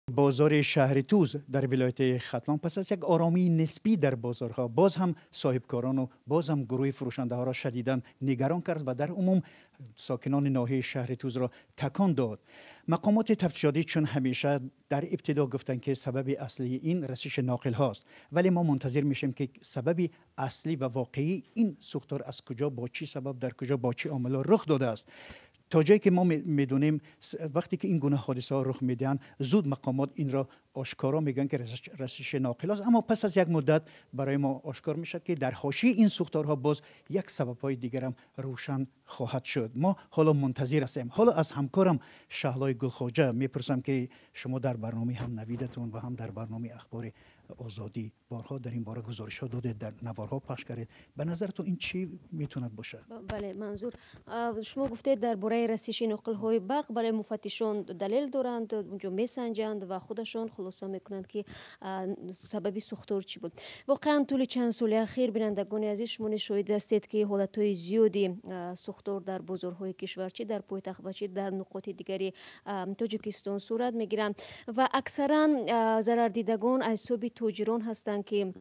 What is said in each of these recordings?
بازار شهر توز در ولایت ختلان پس از یک آرامی نسبی در بازارها باز هم صاحبکاران و باز هم گروه فروشنده ها را شدیداً نگران کرد و در عموم ساکنان ناحیه شهر توز را تکان داد. مقامات تفتیشاتی چون همیشه در ابتدا گفتند که سبب اصلی این رسش ناقل هاست، ولی ما منتظر میشیم که سبب اصلی و واقعی این سوختار از کجا با چی سبب در کجا با چی عامل رخ داده است. تا جایی که ما میدونیم وقتی که این گونه حادثه ها رخ میدن زود مقامات این را آشکارا میگن که رسش ناقل است، اما پس از یک مدت برای ما آشکار میشد که در حاشیه این سوختارها باز یک سبب های دیگر هم روشن خواهد شد. ما حالا منتظر هستیم. حالا از همکارم شهلای گلخواجه میپرسم که شما در برنامه هم نویدتون و هم در برنامه اخبار آزادی بارها در این باره گزارش ها داده، در نوارها پخش کردید. به نظرتون این چی میتوند باشه؟ بله منظور شما گفتید درباره رسش نقل های برق، بله مفتشان دلیل دارند، اونجا میسنجند و خودشان خلاصه میکنند که سبب سوختار چی بود. واقعا طول چند سال اخیر بینندگان عزیز شما شاهد هستید که حالت های زیادی سوختار در بازارهای کشور چه در پایتخت و چه در نقاط دیگری تاجیکستان صورت میگیرند و اکثرا ضرر دیدگان اعصاب تاجران هستند که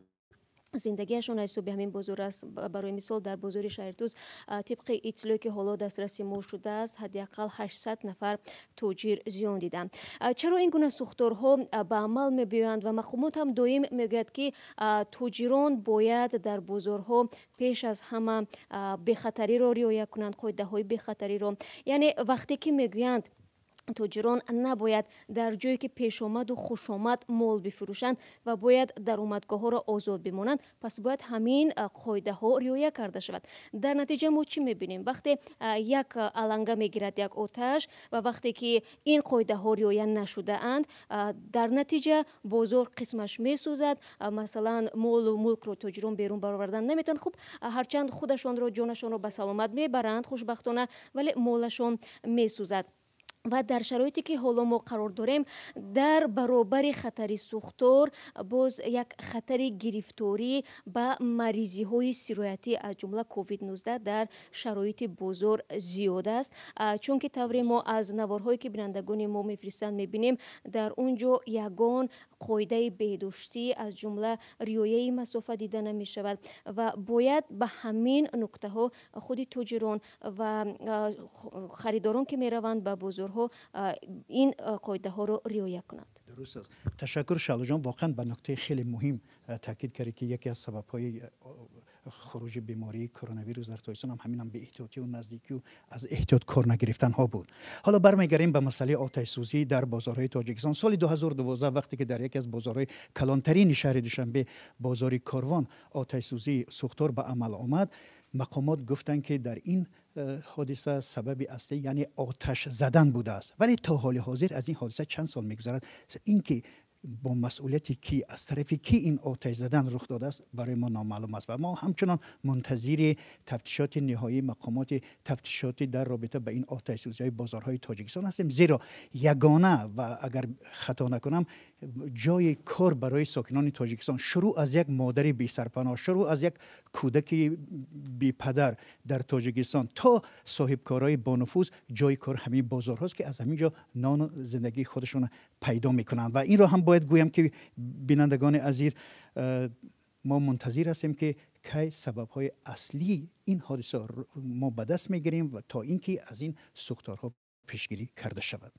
زندگیشون از به همین بازار است. برای مثال در بازار شهرتوز طبق اطلاعی که حالا دسترسی ما شده است حداقل 800 نفر تاجر زیان دیدند. چرا این گونه سوختارها به عمل می‌آیند و مقامات هم دائم میگوید که تاجران باید در بازارها پیش از همه بی‌خطری را رعایت کنند، قاعده‌های بی‌خطری را، یعنی وقتی که میگویند تاجران نباید در جایی که پیش آمد و خوش آمد مال بفروشند و باید در اومدگاه ها را آزاد بمانند، پس باید همین قاعده ها رعایت کرده شود. در نتیجه ما چی میبینیم؟ وقتی یک علنگه میگیرد یک آتش و وقتی که این قاعده ها رعایت نشده اند، در نتیجه بازار قسمش میسوزد، مثلا مال و ملک رو تاجران بیرون برآوردن نمیتونن. خب هرچند خودشان رو جانشان رو به سلامت میبرند خوشبختانه، ولی مالشان میسوزد. و در شرایطی که حالا ما قرار داریم در برابر خطر سوختار، باز یک خطر گرفتاری به مریضی های سرایتی از جمله کووید 19 در شرایط بازار زیاد است، چون که طوری ما از نوارهایی که بینندگان ما میفرستند میبینیم در اونجا یگان قاعده بهداشتی از جمله رعایت مسافت دیده نمی شود و باید به همین نکته ها خود تاجران و خریداران که می روند به بازارها این قاعده ها را رعایت کنند. درست است. تشکر شهلا جان. واقعا به نکته خیلی مهم تاکید کردید که یکی از سبب های خروج بیماری کرونا ویروس در تاجیکستان هم همین بی احتیاطی و نزدیکی و از احتیاط کار نگرفتن ها بود. حالا برمیگردیم به مسئله آتش سوزی در بازارهای تاجیکستان. سال 2012 وقتی که در یکی از بازارهای کلانترین شهر دوشنبه بازار کاروان آتش سوزی سوختار به عمل آمد، مقامات گفتند که در این حادثه سبب اصلی یعنی آتش زدن بوده است. ولی تا حال حاضر از این حادثه چند سال میگذرد، اینکه با مسئولیتی کی از طرف کی این آتش زدن رخ داده است برای ما نامعلوم است و ما همچنان منتظر تفتیشات نهایی مقامات تفتیشاتی در رابطه با این آتش سوزی های بازارهای تاجیکستان هستیم، زیرا یگانه و اگر خطا نکنم جای کار برای ساکنان تاجیکستان، شروع از یک مادر بی سرپناه، شروع از یک کودک بی پدر در تاجیکستان تا صاحب کارهای با نفوذ، جای کار همین بازار هاست که از همینجا نان و زندگی خودشون پیدا میکنند و این را هم باید گویم که بینندگان عزیز ما منتظر هستیم که کی سبب های اصلی این حادثه ما به دست میگیریم و تا اینکه از این سوختارها پیشگیری کرده شود.